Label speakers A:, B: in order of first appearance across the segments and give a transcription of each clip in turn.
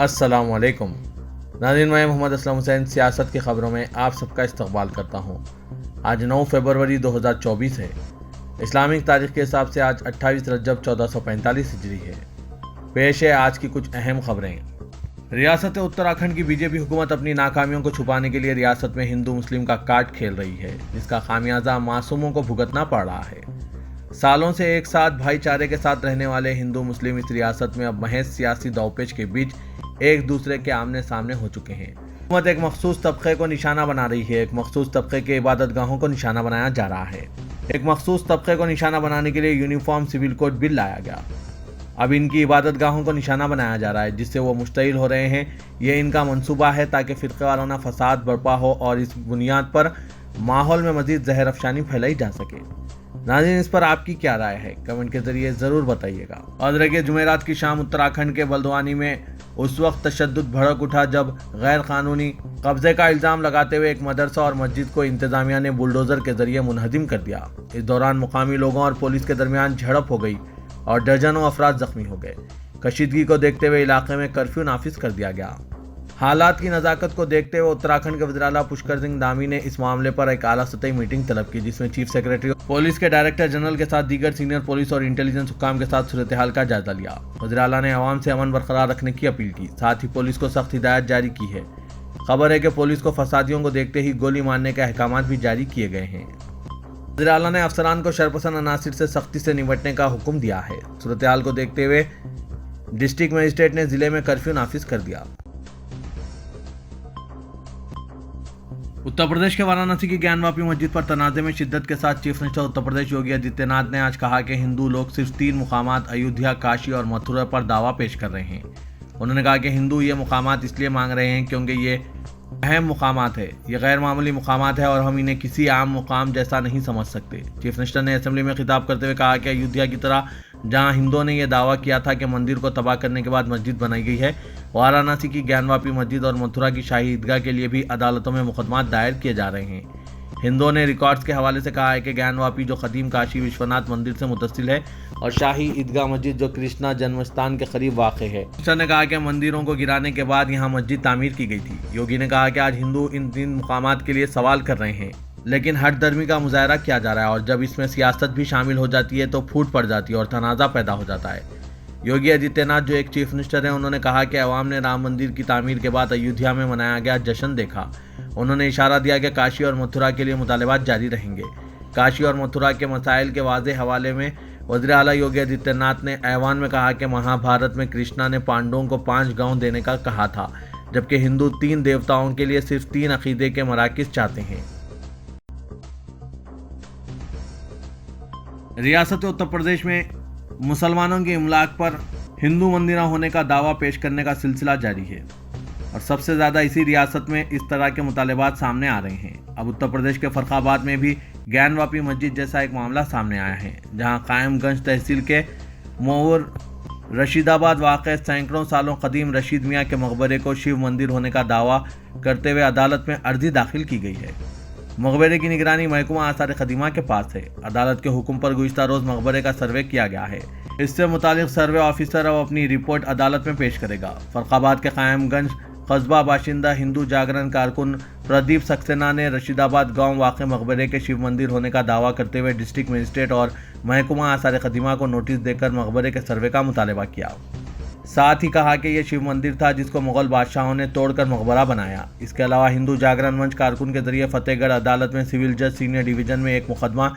A: अस्सलाम वालेकुम नाज़रीन, मैं मोहम्मद असलम हुसैन सियासत की ख़बरों में आप सबका इस्तकबाल करता हूँ। आज 9 फरवरी 2024 है। इस्लामिक तारीख के हिसाब से आज 28 रजब 1445 हिजरी है। पेश है आज की कुछ अहम खबरें। रियासत उत्तराखंड की बीजेपी हुकूमत अपनी नाकामियों को छुपाने के लिए रियासत में हिंदू मुस्लिम का कार्ड खेल रही है, जिसका खामियाजा मासूमों को भुगतना पड़ रहा है। सालों से एक साथ भाईचारे के साथ रहने वाले हिंदू मुस्लिम इस रियासत में अब महज सियासी दांवपेच के बीच एक दूसरे के आमने सामने हो चुके हैं। हुकूमत एक मखसूस तबके को निशाना बना रही है। एक मखसूस तबके के इबादत गाहों को निशाना बनाया जा रहा है। एक मखसूस तबके को निशाना बनाने के लिए यूनिफॉर्म सिविल कोड बिल लाया गया। अब इनकी इबादत गाहों को निशाना बनाया जा रहा है, जिससे वो मुश्तइल हो रहे हैं। ये इनका मंसूबा है ताकि फ़िरक़ेवाराना फसाद बर्पा हो और इस बुनियाद पर माहौल में मज़ीद जहर अफशानी फैलाई जा सके। नाज़रीन, इस पर आपकी क्या राय है? कमेंट के जरिए ज़रूर बताइएगा। और देखिए, जुमेरात की शाम उत्तराखंड के बलदवानी में उस वक्त तशद्दुद भड़क उठा जब गैर कानूनी कब्जे का इल्ज़ाम लगाते हुए एक मदरसा और मस्जिद को इंतज़ामिया ने बुलडोज़र के जरिए मुनहदिम कर दिया। इस दौरान मुकामी लोगों और पुलिस के दरमियान झड़प हो गई और दर्जनों अफराद जख्मी हो गए। कशीदगी को देखते हुए इलाके में कर्फ्यू नाफिज कर दिया गया। हालात की नज़ाकत को देखते हुए उत्तराखंड के वज़ीर आला पुष्कर सिंह धामी ने इस मामले पर एक आला सतही मीटिंग तलब की, जिसमें चीफ सेक्रेटरी पुलिस के डायरेक्टर जनरल के साथ दीगर सीनियर पुलिस और इंटेलिजेंस हुक्काम के साथ सूरत हाल का जायजा लिया। वज़ीर आला ने अवाम से अमन बरकरार रखने की अपील की, साथ ही पुलिस को सख्त हिदायत जारी की है। खबर है कि पुलिस को फसादियों को देखते ही गोली मारने के अहकामात भी जारी किए गए हैं। वज़ीर आला ने अफसरान को शरपसंद अनासिर से सख्ती से निपटने का हुक्म दिया है। सूरत हाल को देखते हुए डिस्ट्रिक्ट मजिस्ट्रेट ने जिले में कर्फ्यू नाफिज कर दिया। उत्तर प्रदेश के वाराणसी की ज्ञानवापी मस्जिद पर तनाज़े में शिद्दत के साथ चीफ मिनिस्टर उत्तर प्रदेश योगी आदित्यनाथ ने आज कहा कि हिंदू लोग सिर्फ 3 मुकामात अयोध्या, काशी और मथुरा पर दावा पेश कर रहे हैं। उन्होंने कहा कि हिंदू ये मुकामात इसलिए मांग रहे हैं क्योंकि ये अहम मुकामात है, ये गैर मामूली मुकामात है और हम इन्हें किसी आम मुकाम जैसा नहीं समझ सकते। चीफ मिनिस्टर ने असेंबली में खिताब करते हुए कहा कि अयोध्या की तरह जहां हिंदुओं ने यह दावा किया था कि मंदिर को तबाह करने के बाद मस्जिद बनाई गई है, वाराणसी की ज्ञानवापी मस्जिद और मथुरा की शाही ईदगाह के लिए भी अदालतों में मुकदमात दायर किए जा रहे हैं। हिंदुओं ने रिकॉर्ड्स के हवाले से कहा है कि ज्ञानवापी जो कदीम काशी विश्वनाथ मंदिर से मुतसिल है और शाही ईदगाह मस्जिद जो कृष्णा जन्मस्थान के करीब वाक़ है। मिनिस्टर ने कहा कि मंदिरों को गिराने के बाद यहाँ मस्जिद तामीर की गई थी। योगी ने कहा कि आज हिंदू इन 3 मुकामात के लिए सवाल कर रहे हैं, लेकिन हट धर्मी का मुजाहरा किया जा रहा है और जब इसमें सियासत भी शामिल हो जाती है तो फूट पड़ जाती है और तनाज़ा पैदा हो जाता है। योगी आदित्यनाथ जो एक चीफ मिनिस्टर हैं, उन्होंने कहा कि अवाम ने राम मंदिर की तामीर के बाद अयोध्या में मनाया गया जश्न देखा। उन्होंने इशारा दिया कि काशी और मथुरा के लिए मुतालबात जारी रहेंगे। काशी और मथुरा के मसाइल के वाज़ेह हवाले में वज़ीर आला योगी आदित्यनाथ ने ऐवान में कहा कि महाभारत में कृष्णा ने पांडवों को 5 गांव देने का कहा था, जबकि हिंदू 3 देवताओं के लिए सिर्फ 3 अकीदे के मराकिज़ चाहते हैं। रियासत उत्तर प्रदेश में मुसलमानों की इमलाक पर हिंदू मंदिर होने का दावा पेश करने का सिलसिला जारी है और सबसे ज़्यादा इसी रियासत में इस तरह के मुतालबात सामने आ रहे हैं। अब उत्तर प्रदेश के फर्रुखाबाद में भी ज्ञानवापी मस्जिद जैसा एक मामला सामने आया है, जहां कायमगंज तहसील के मोवर रशीदाबाद वाक़ सैकड़ों सालों कदीम रशीद मियाँ के मकबरे को शिव मंदिर होने का दावा करते हुए अदालत में अर्जी दाखिल की गई है। मकबरे की निगरानी महकमा आसार क़दीमा के पास है। अदालत के हुक्म पर गुज़िश्ता रोज़ मकबरे का सर्वे किया गया है। इससे मुतालिक सर्वे ऑफिसर अब अपनी रिपोर्ट अदालत में पेश करेगा। फर्रुखाबाद के कायमगंज कस्बा बाशिंदा हिंदू जागरण कारकुन प्रदीप सक्सेना ने रशीदाबाद गांव वाक़ मकबरे के शिव मंदिर होने का दावा करते हुए डिस्ट्रिक्ट मजिस्ट्रेट और महकमा आसार क़दीमा को नोटिस देकर मकबरे के सर्वे का मुतालबा किया। साथ ही कहा कि यह शिव मंदिर था जिसको मुगल बादशाहों ने तोड़कर मकबरा बनाया। इसके अलावा हिंदू जागरण मंच कारकुन के जरिए फतेहगढ़ अदालत में सिविल जज सीनियर डिवीजन में एक मुकदमा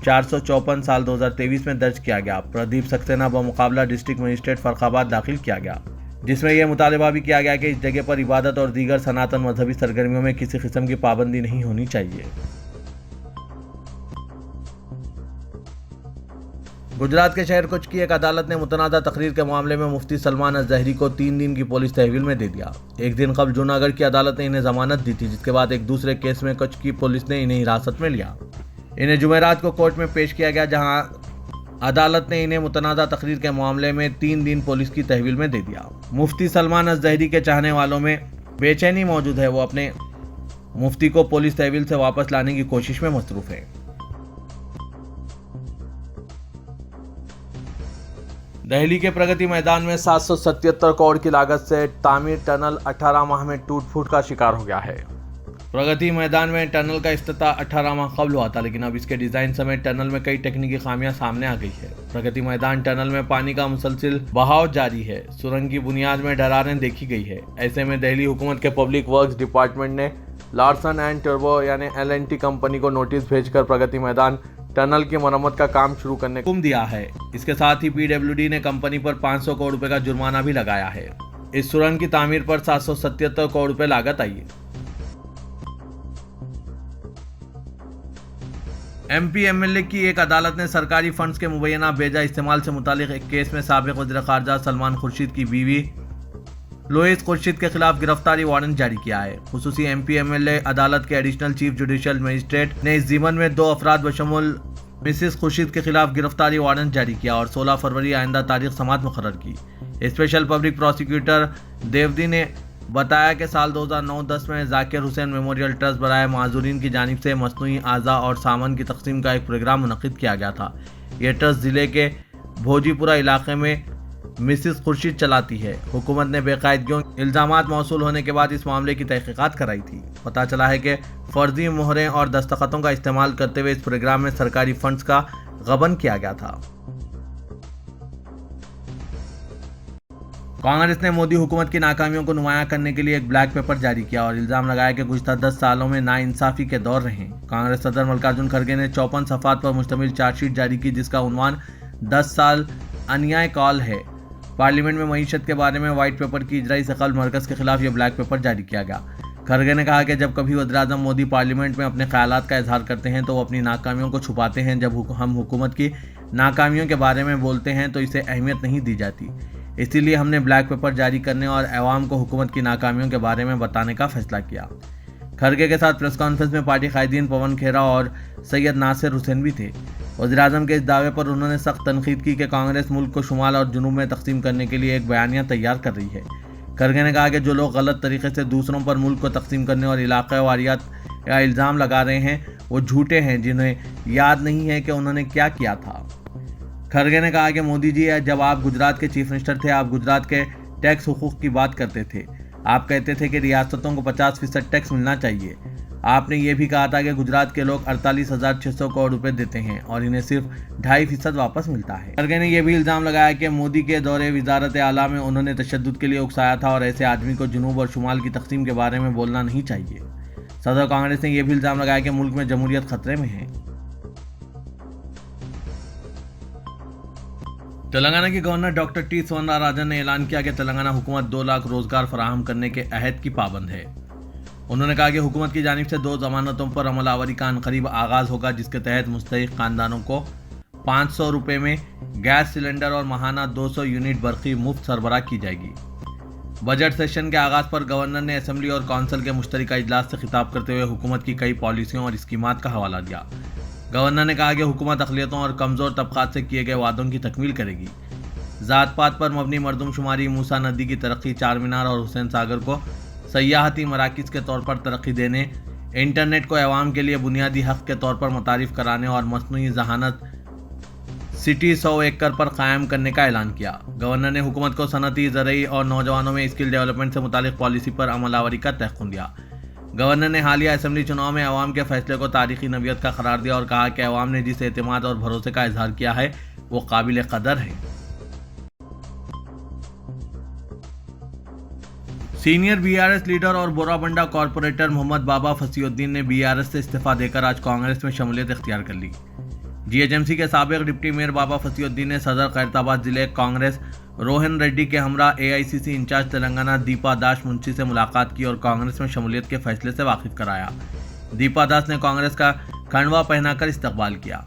A: 454 साल 2023 में दर्ज किया गया। प्रदीप सक्सेना बमुकाबला डिस्ट्रिक्ट मजिस्ट्रेट फर्रुखाबाद दाखिल किया गया, जिसमें यह मुतालबा भी किया गया कि इस जगह पर इबादत और दीगर सनातन मजहबी सरगर्मियों में किसी किस्म की पाबंदी नहीं होनी चाहिए। गुजरात के शहर कुछ की एक अदालत ने मुतनाज़ा तकरीर के मामले में मुफ्ती सलमान अज़हरी को 3 दिन की पुलिस तहवील में दे दिया। एक दिन कबल जूनागढ़ की अदालत ने इन्हें जमानत दी थी, जिसके बाद एक दूसरे केस में कच्छ की पुलिस ने इन्हें हिरासत में लिया। इन्हें जुमेरात को कोर्ट में पेश किया गया, जहां अदालत ने इन्हें मुतनाज़ा तकरीर के मामले में 3 दिन पुलिस की तहवील में दे दिया। मुफ्ती सलमान अज़हरी के चाहने वालों में बेचैनी मौजूद है। वो अपने मुफ्ती को पुलिस तहवील से वापस लाने की कोशिश में मसरूफ़ है। دہلی کے پرگتی میدان میں 777 کروڑ کی لاگت سے تعمیر ٹنل 18 ماہ میں ٹوٹ پھوٹ کا شکار ہو گیا ہے۔ پرگتی میدان میں ٹنل کا افتتاح 18 ماہ قبل ہوا تھا، لیکن اب اس کے ڈیزائن سمیت ٹنل میں کئی تکنیکی خامیاں سامنے آ گئی ہے۔ پرگتی میدان ٹنل میں پانی کا مسلسل بہاؤ جاری ہے، سرنگ کی بنیاد میں ڈراریں دیکھی گئی ہے۔ ایسے میں دہلی حکومت کے پبلک ورکس ڈپارٹمنٹ نے لارسن اینڈ ٹربو یعنی LNT کمپنی کو نوٹس بھیج کر پرگتی میدان ٹنل کی مرمت کا کام شروع کرنے کا حکم دیا ہے۔ اس کے ساتھ ہی PWD نے کمپنی پر 500 کروڑ روپے کا جرمانہ بھی لگایا ہے۔ اس سرنگ کی تعمیر پر 777 کروڑ روپے لاگت آئی ہے۔ MP MLA کی ایک عدالت نے سرکاری فنڈز کے مبینہ بیجا استعمال سے متعلق ایک کیس میں سابق وزیر خارجہ سلمان خورشید کی بیوی لوئس خورشید کے خلاف گرفتاری وارنٹ جاری کیا ہے۔ خصوصی MP MLA عدالت کے ایڈیشنل چیف جوڈیشل مجسٹریٹ نے اس ضمن میں 2 افراد بشمول مسز خورشید کے خلاف گرفتاری وارنٹ جاری کیا اور 16 فروری آئندہ تاریخ سماعت مقرر کی۔ اسپیشل پبلک پروسیکیوٹر دیودی نے بتایا کہ سال 2009-10 میں ذاکر حسین میموریل ٹرسٹ برائے معذورین کی جانب سے مصنوعی اعضاء اور سامان کی تقسیم کا ایک پروگرام منعقد کیا گیا تھا۔ یہ ٹرسٹ ضلع کے بھوجی پورہ علاقے میں مسز خورشید چلاتی ہے۔ حکومت نے بے قاعدگیوں الزامات موصول ہونے کے بعد اس معاملے کی تحقیقات کرائی تھی۔ پتہ چلا ہے کہ فرضی مہریں اور دستخطوں کا استعمال کرتے ہوئے اس پروگرام میں سرکاری فنڈز کا غبن کیا گیا تھا۔ کانگریس نے مودی حکومت کی ناکامیوں کو نمایاں کرنے کے لیے ایک بلیک پیپر جاری کیا اور الزام لگایا کہ گزشتہ 10 سالوں میں ناانصافی کے دور رہے۔ کانگریس صدر ملکارجن کھڑگے نے 54 صفحات پر مشتمل چارج شیٹ جاری کی، جس کا عنوان 10 سال انیائے کال ہے۔ پارلیمنٹ میں معیشت کے بارے میں وائٹ پیپر کی اجرائی سے قبل مرکز کے خلاف یہ بلیک پیپر جاری کیا گیا۔ کھڑگے نے کہا کہ جب کبھی وزیراعظم مودی پارلیمنٹ میں اپنے خیالات کا اظہار کرتے ہیں تو وہ اپنی ناکامیوں کو چھپاتے ہیں۔ جب ہم حکومت کی ناکامیوں کے بارے میں بولتے ہیں تو اسے اہمیت نہیں دی جاتی، اسی لیے ہم نے بلیک پیپر جاری کرنے اور عوام کو حکومت کی ناکامیوں کے بارے میں بتانے کا فیصلہ کیا۔ کھڑگے کے ساتھ پریس کانفرنس میں پارٹی قائدین پون کھیرا اور سید ناصر حسین بھی تھے۔ وزیراعظم کے اس دعوے پر انہوں نے سخت تنقید کی کہ کانگریس ملک کو شمال اور جنوب میں تقسیم کرنے کے لیے ایک بیانیہ تیار کر رہی ہے۔ کھڑگے نے کہا کہ جو لوگ غلط طریقے سے دوسروں پر ملک کو تقسیم کرنے اور علاقہ واریات کا الزام لگا رہے ہیں وہ جھوٹے ہیں، جنہیں یاد نہیں ہے کہ انہوں نے کیا کیا تھا۔ کھڑگے نے کہا کہ مودی جی، جب آپ گجرات کے چیف منسٹر تھے، آپ گجرات کے ٹیکس حقوق کی بات کرتے تھے۔ آپ کہتے تھے کہ ریاستوں کو 50% ٹیکس ملنا چاہیے۔ آپ نے یہ بھی کہا تھا کہ گجرات کے لوگ 48,600 کروڑ روپے دیتے ہیں اور انہیں صرف 2.5% واپس ملتا ہے۔ کھڑگے نے یہ بھی الزام لگایا کہ مودی کے دورے وزارت اعلیٰ میں انہوں نے تشدد کے لیے اکسایا تھا اور ایسے آدمی کو جنوب اور شمال کی تقسیم کے بارے میں بولنا نہیں چاہیے۔ صدر کانگریس نے یہ بھی الزام لگایا کہ ملک میں جمہوریت خطرے میں ہے۔ تلنگانہ کے گورنر ڈاکٹر ٹی سوندراراجن نے اعلان کیا کہ تلنگانہ حکومت 2 لاکھ روزگار فراہم کرنے کے عہد کی پابند ہے۔ انہوں نے کہا کہ حکومت کی جانب سے 2 ضمانتوں پر عمل آوری کا عنقریب آغاز ہوگا، جس کے تحت مستحق خاندانوں کو 500 روپے میں گیس سلنڈر اور ماہانہ 200 یونٹ برقی مفت سربراہ کی جائے گی۔ بجٹ سیشن کے آغاز پر گورنر نے اسمبلی اور کونسل کے مشترکہ اجلاس سے خطاب کرتے ہوئے حکومت کی کئی پالیسیوں اور اسکیمات کا حوالہ دیا۔ گورنر نے کہا کہ حکومت اقلیتوں اور کمزور طبقات سے کیے گئے وعدوں کی تکمیل کرے گی۔ ذات پات پر مبنی مردم شماری، موسیٰ ندی کی ترقی، چار مینار اور حسین ساگر کو سیاحتی مراکز کے طور پر ترقی دینے، انٹرنیٹ کو عوام کے لیے بنیادی حق کے طور پر متعارف کرانے اور مصنوعی ذہانت سٹی 100 ایکڑ پر قائم کرنے کا اعلان کیا۔ گورنر نے حکومت کو صنعتی، زرعی اور نوجوانوں میں اسکل ڈیولپمنٹ سے متعلق پالیسی پر عمل آوری کا تیقن دیا۔ گورنر نے حالیہ اسمبلی چناؤ میں عوام کے فیصلے کو تاریخی نوعیت کا قرار دیا اور کہا کہ عوام نے جس اعتماد اور بھروسے کا اظہار کیا ہے وہ قابل قدر ہے۔ سینئر BRS لیڈر اور بورابنڈا کارپوریٹر محمد بابا فصیح الدین نے BRS سے استعفیٰ دے کر آج کانگریس میں شمولیت اختیار کر لی۔ GHMC کے سابق ڈپٹی میئر بابا فصیح الدین نے صدر خیرتآباد ضلع کانگریس روہن ریڈی کے ہمراہ AICC انچارج تلنگانہ دیپا داس منشی سے ملاقات کی اور کانگریس میں شمولیت کے فیصلے سے واقف کرایا۔ دیپا داس نے کانگریس کا کھنڈوا پہنا کر استقبال کیا۔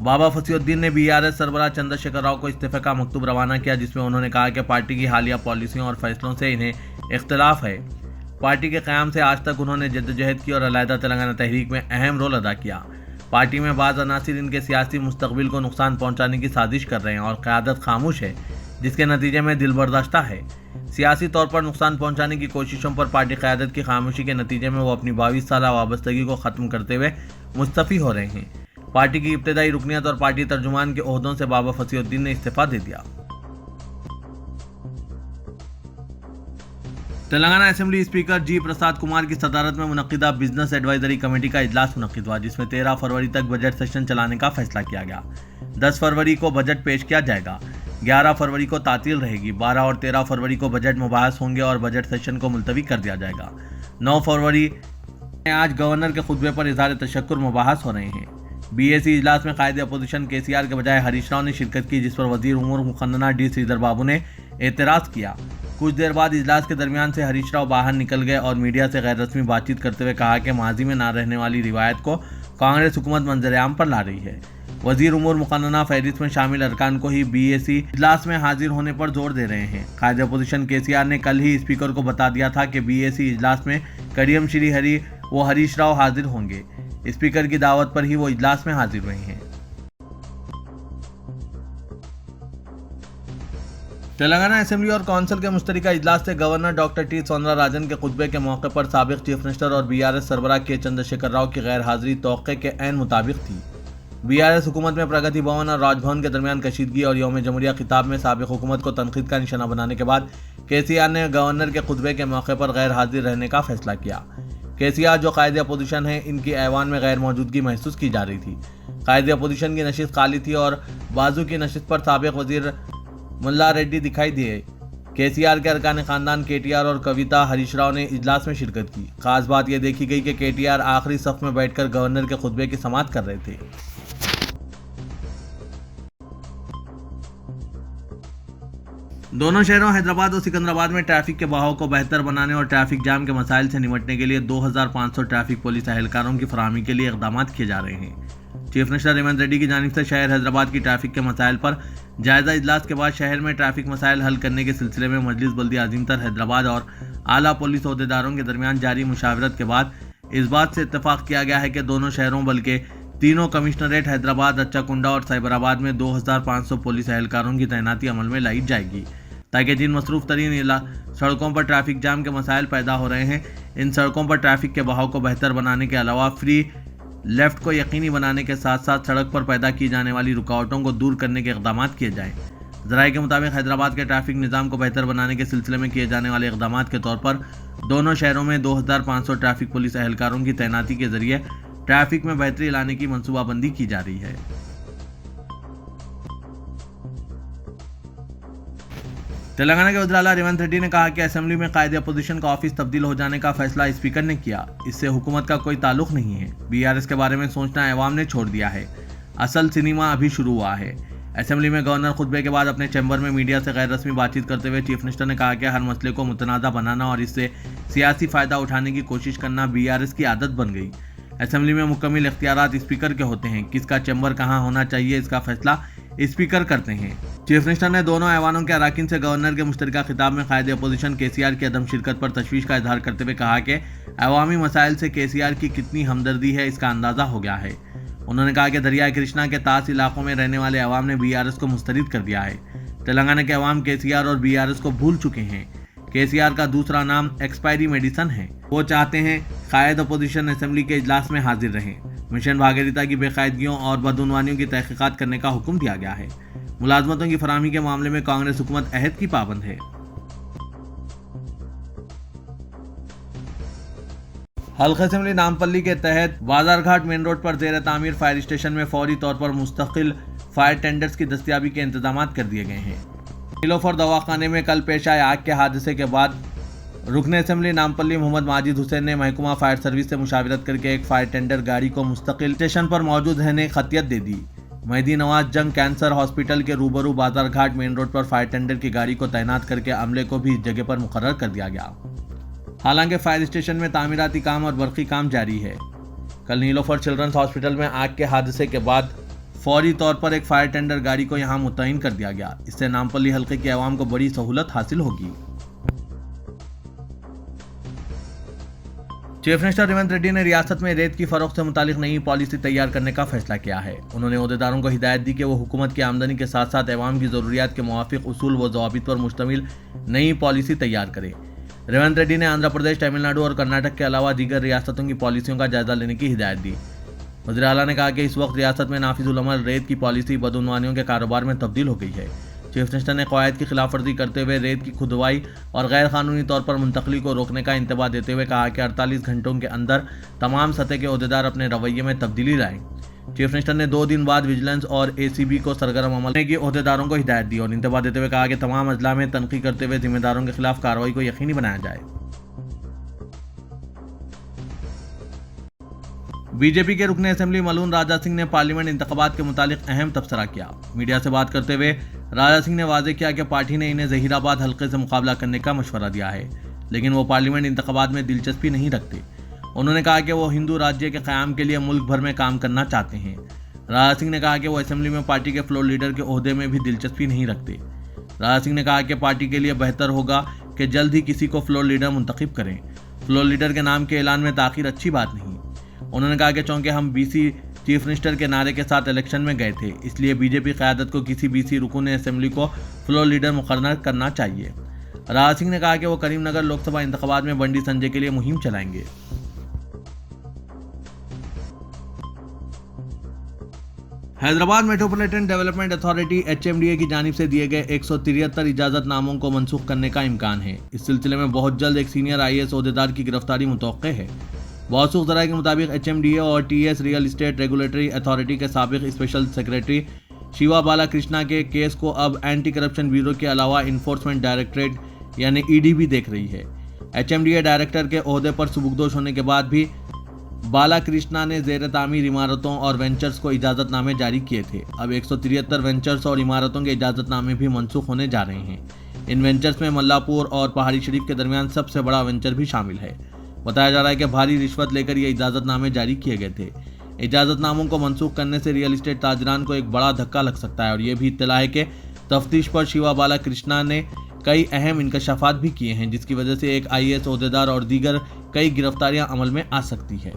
A: بابا فصیح الدین نے BRS سربراہ چندر شیکھر راؤ کو استعفے کا مکتوب روانہ کیا، جس میں انہوں نے کہا کہ پارٹی کی حالیہ پالیسیوں اور فیصلوں سے انہیں اختلاف ہے۔ پارٹی کے قیام سے آج تک انہوں نے جدوجہد کی اور علیحدہ تلنگانہ تحریک میں اہم رول ادا کیا۔ پارٹی میں بعض عناصر ان کے سیاسی مستقبل کو نقصان پہنچانے کی سازش کر رہے ہیں اور قیادت خاموش ہے، جس کے نتیجے میں دل برداشتہ ہے۔ سیاسی طور پر نقصان پہنچانے کی کوششوں پر پارٹی قیادت کی خاموشی کے نتیجے میں وہ اپنی 22 سالہ وابستگی کو ختم کرتے ہوئے مستعفی ہو رہے ہیں۔ پارٹی کی ابتدائی رکنیت اور پارٹی ترجمان کے عہدوں سے بابا فصیح الدین نے استعفیٰ دے دیا۔ तेलंगाना असेंबली स्पीकर जी प्रसाद कुमार की सदारत में मुनक्किदा बिजनेस एडवाइजरी कमेटी का इजलास मुनक्किद हुआ, जिसमें 13 फरवरी तक बजट सेशन चलाने का फैसला किया गया। 10 फरवरी को बजट पेश किया जाएगा, 11 फरवरी को तातील रहेगी, 12 और 13 फरवरी को बजट मुबाहस होंगे और बजट सेशन को मुलतवी कर दिया जाएगा। 9 फरवरी आज गवर्नर के खुतबे पर इजहार तशक्कुर मुबाहस हो रहे हैं। बीएसी इजलास में कायदे अपोजिशन केसीआर के बजाय हरीश राव ने शिरकत की, जिस पर वजीर उमूर मुखन्ना डी श्रीधर बाबू ने एतराज़ किया। कुछ देर बाद इजलास के दरमियान से हरीश राव बाहर निकल गए और मीडिया से गैर रस्मी बातचीत करते हुए कहा कि माजी में ना रहने वाली रिवायत को कांग्रेस हुकूमत मंजर-ए-आम पर ला रही है। वजीर उमूर मुखन्ना फहरिस्त में शामिल अरकान को ही बीएसी इजलास में हाजिर होने पर जोर दे रहे हैं। कायदे अपोजिशन केसीआर ने कल ही स्पीकर को बता दिया था कि बीएसी इजलास में कड़ियम श्री हरी वो हरीश राव हाजिर होंगे। स्पीकर की दावत पर ही वो इजलास में हाजिर रहे हैं। तेलंगाना असेंबली और काउंसिल के मुश्तरका इजलास से गवर्नर डॉक्टर टी सौंदरराजन के खुतबे के मौके पर साबिक चीफ मिनिस्टर और बीआरएस सरबराह के चंद्रशेखर राव की गैर हाजिरी तौक़े के ऐन मुताबिक थी। बीआरएस हुकूमत में प्रगति भवन और राजभवन के दरमियान कशीदगी और यौम जमहूरिया खिताब में साबिक हुकूमत को तनकीद का निशाना बनाने के बाद केसीआर ने गवर्नर के खुतबे के मौके पर गैर हाजिर रहने का फैसला किया। केसीआर जो कायदे अपोजिशन है, इनकी ऐवान में गैर मौजूदगी महसूस की जा रही थी। कायदे अपोजिशन की नशिस्त खाली थी और बाजू की नशिस्त पर साबिक वजीर मुल्ला रेड्डी दिखाई दिए। केसीआर के अरकान खानदान केटीआर और कविता हरीश राव ने इजलास में शिरकत की। खास बात यह देखी गई कि केटीआर आखिरी सफ में बैठकर गवर्नर के खुतबे की समाअत कर रहे थे। दोनों शहरों हैदराबाद और सिकंदराबाद में ट्रैफिक के बहाव को बेहतर बनाने और ट्रैफिक जाम के मसाइल से निपटने के लिए 2500 ट्रैफिक पुलिस एहलकारों की फराहमी के लिए इक़दाम किए जा रहे हैं। चीफ मिनिस्टर रेवंत रेड्डी की जानिब से शहर हैदराबाद की ट्रैफिक के मसाइल पर जायजा इजलास के बाद शहर में ट्रैफिक मसाइल हल करने के सिलसिले में मजलिस बल्दिया अजीमतर हैदराबाद और आला पुलिस अहदेदारों के दरमियान जारी मुशावरत के बाद इस बात से इत्तफाक किया गया है कि दोनों शहरों बल्कि तीनों कमिश्नरेट हैदराबाद, अच्छाकुंडा और साइबराबाद में 2500 पुलिस एहलकारों की तैनाती अमल में लाई जाएगी, ताकि जिन मसरूफ़ तरीन सड़कों पर ट्रैफिक जाम के मसाइल पैदा हो रहे हैं, इन सड़कों पर ट्रैफिक के बहाव को बेहतर बनाने के अलावा फ्री लेफ्ट को यकीनी बनाने के साथ साथ सड़क पर पैदा की जाने वाली रुकावटों को दूर करने के इक़दाम किए जाएं। ज़राए के मुताबिक हैदराबाद के ट्रैफिक निज़ाम को बेहतर बनाने के सिलसिले में किए जाने वाले इक़दाम के तौर पर दोनों शहरों में 2500 ट्रैफिक पुलिस एहलकारों की तैनाती के जरिए ट्रैफिक में बेहतरी लाने की मनसूबाबंदी की जा रही है। तेलंगाना के वज़ीर आला रेवंत रेड्डी ने कहा कि असेंबली में कायदे अपोजिशन का ऑफिस तब्दील हो जाने का फैसला स्पीकर ने किया, इससे हुकूमत का कोई ताल्लुक नहीं है। बीआरएस के बारे में सोचना अवाम ने छोड़ दिया है, असल सिनेमा अभी शुरू हुआ है। असेंबली में गवर्नर खुतबे के बाद अपने चैम्बर में मीडिया से गैर रस्मी बातचीत करते हुए चीफ मिनिस्टर ने कहा कि हर मसले को मुतनाज़ा बनाना और इससे सियासी फ़ायदा उठाने की कोशिश करना बीआरएस की आदत बन गई। असेंबली में मुकम्मल इख्तियारात स्पीकर के होते हैं, किसका चैम्बर कहाँ होना चाहिए इसका फैसला स्पीकर करते हैं। चीफ मिनिस्टर ने दोनों ऐवानों के अरकान से गवर्नर के मुश्तरका खिताब में कायदे अपोजिशन केसीआर की अदम शिरकत पर तशवीश का इजहार करते हुए कहा कि अवामी मसाइल से केसीआर की कितनी हमदर्दी है, इसका अंदाज़ा हो गया है। उन्होंने कहा कि दरियाए कृष्णा के तास इलाकों में रहने वाले अवाम ने बीआरएस को मुस्तरद कर दिया है। तेलंगाना के अवाम केसीआर और बीआरएस को भूल चुके हैं। केसीआर का दूसरा नाम एक्सपायरी मेडिसन है। वो चाहते हैं कायद अपोजिशन असेंबली के इजलास में हाजिर रहें। मिशन भागीरथी की बेकायदगियों और बदउनवानियों की तहकीकात करने का हुक्म दिया गया है। मुलाजमतों की फराहमी के मामले में कांग्रेस हुकूमत अहद की पाबंद है। हल्का असेंबली नामपल्ली के तहत बाजारघाट मेन रोड पर ज़ेर तामीर फायर स्टेशन में फौरी तौर पर मुस्तकिल फायर टेंडर्स की दस्तियाबी के इंतजाम कर दिए गए हैं। नीलोफर दवाखाने में कल पेश आए आग के हादसे के बाद रुकन असेंबली नामपल्ली मोहम्मद माजिद हुसैन ने महकमा फायर सर्विस से मुशावरत करके एक फायर टेंडर गाड़ी को मुस्तकिल स्टेशन पर मौजूद रहने की खतियत दे दी। मेहदी नवाज जंग कैंसर हॉस्पिटल के रूबरू बाजारघाट मेन रोड पर फायर टेंडर की गाड़ी को तैनात करके अमले को भी इस जगह पर मुकर्रर कर दिया गया। हालांकि फायर स्टेशन में तामीराती काम और बरक़ी काम जारी है। कल नीलोफर चिल्ड्रंस हॉस्पिटल में आग के हादसे के बाद फौरी तौर पर एक फायर टेंडर गाड़ी को यहां मुतय्यन कर दिया गया। इससे नामपल्ली हल्के के अवाम को बड़ी सहूलत हासिल होगी। चीफ मिनिस्टर रेवंत रेड्डी ने रियासत में रेत की फरोख्त से मुतालिक नई पॉलिसी तैयार करने का फैसला किया है। उन्होंने अहदेदारों को हिदायत दी कि वो हुकूमत की आमदनी के साथ साथ अवाम की ज़रूरियात के मुवाफिक उसूल व ज़वाबित पर मुश्तमिल नई पॉलिसी तैयार करें। रेवंत रेड्डी ने आंध्र प्रदेश, तमिलनाडु और कर्नाटक के अलावा दीगर रियासतों की पॉलिसियों का जायजा लेने की हिदायत दी। वज़ीर आला ने कहा कि इस वक्त रियासत में नाफिजुल अमल रेत की पॉलिसी बदउनवानियों के कारोबार में तब्दील हो गई है। چیف منسٹر نے قواعد کی خلاف ورزی کرتے ہوئے ریت کی کھدوائی اور غیر قانونی طور پر منتقلی کو روکنے کا انتباہ دیتے ہوئے کہا کہ 48 گھنٹوں کے اندر تمام سطح کے عہدیدار اپنے رویے میں تبدیلی لائیں۔ چیف منسٹر نے 2 دن بعد وجیلنس اور ACB کو سرگرم عمل کرنے کی عہدیداروں کو ہدایت دی اور انتباہ دیتے ہوئے کہا کہ تمام اضلاع میں تنقیح کرتے ہوئے ذمہ داروں کے خلاف کارروائی کو یقینی بنایا جائے۔ بی جے پی کے رکن اسمبلی ملون راجہ سنگھ نے پارلیمنٹ انتخابات کے متعلق اہم تبصرہ کیا۔ میڈیا سے بات کرتے ہوئے راجہ سنگھ نے واضح کیا کہ پارٹی نے انہیں ظہیر آباد حلقے سے مقابلہ کرنے کا مشورہ دیا ہے، لیکن وہ پارلیمنٹ انتخابات میں دلچسپی نہیں رکھتے۔ انہوں نے کہا کہ وہ ہندو راجیہ کے قیام کے لیے ملک بھر میں کام کرنا چاہتے ہیں۔ راجہ سنگھ نے کہا کہ وہ اسمبلی میں پارٹی کے فلور لیڈر کے عہدے میں بھی دلچسپی نہیں رکھتے۔ راجہ سنگھ نے کہا کہ پارٹی کے لیے بہتر ہوگا کہ جلد ہی کسی کو فلور لیڈر منتخب کریں۔ فلور لیڈر کے نام کے اعلان میں تاخیر اچھی بات نہیں۔ انہوں نے کہا کہ چونکہ ہم BC چیف منسٹر کے نعرے کے ساتھ الیکشن میں گئے تھے، اس لیے BJP قیادت کو کسی BC رکن اسمبلی کو فلور لیڈر مقرر کرنا چاہیے۔ راجہ سنگھ نے کہا کہ وہ کریم نگر لوک سبھا انتخابات میں بنڈی سنجے کے لیے مہم چلائیں گے۔ Hyderabad metropolitan development authority HMDA کی جانب سے دیے گئے 173 اجازت ناموں کو منسوخ کرنے کا امکان ہے۔ اس سلسلے میں بہت جلد ایک سینئر IAS عہدیدار کی گرفتاری متوقع ہے۔ موثوق ذرائع کے مطابق HMDA اور TS real estate regulatory authority کے سابق اسپیشل سیکریٹری شیوا بالا کرشنا کے کیس کو اب اینٹی کرپشن بیورو کے علاوہ انفورسمنٹ ڈائریکٹریٹ یعنی ED بھی دیکھ رہی ہے۔ HMDA ڈائریکٹر کے عہدے پر سبکدوش ہونے کے بعد بھی بالا کرشنا نے زیر تعمیر عمارتوں اور وینچرز کو اجازت نامے جاری کیے تھے۔ اب 173 وینچرز اور عمارتوں کے اجازت نامے بھی منسوخ ہونے جا رہے ہیں۔ ان وینچرز میں ملا پور اور پہاڑی شریف کے درمیان سب سے بڑا وینچر بھی شامل ہے۔ بتایا جا رہا ہے کہ بھاری رشوت لے کر یہ اجازت نامے جاری کیے گئے تھے۔ اجازت ناموں کو منسوخ کرنے سے ریئل اسٹیٹ تاجران کو ایک بڑا دھکا لگ سکتا ہے اور یہ بھی اطلاع ہے کہ تفتیش پر شیوا بالا کرشنا نے کئی اہم انکشافات بھی کیے ہیں، جس کی وجہ سے ایک IAS عہدیدار اور دیگر کئی گرفتاریاں عمل میں آ سکتی ہے۔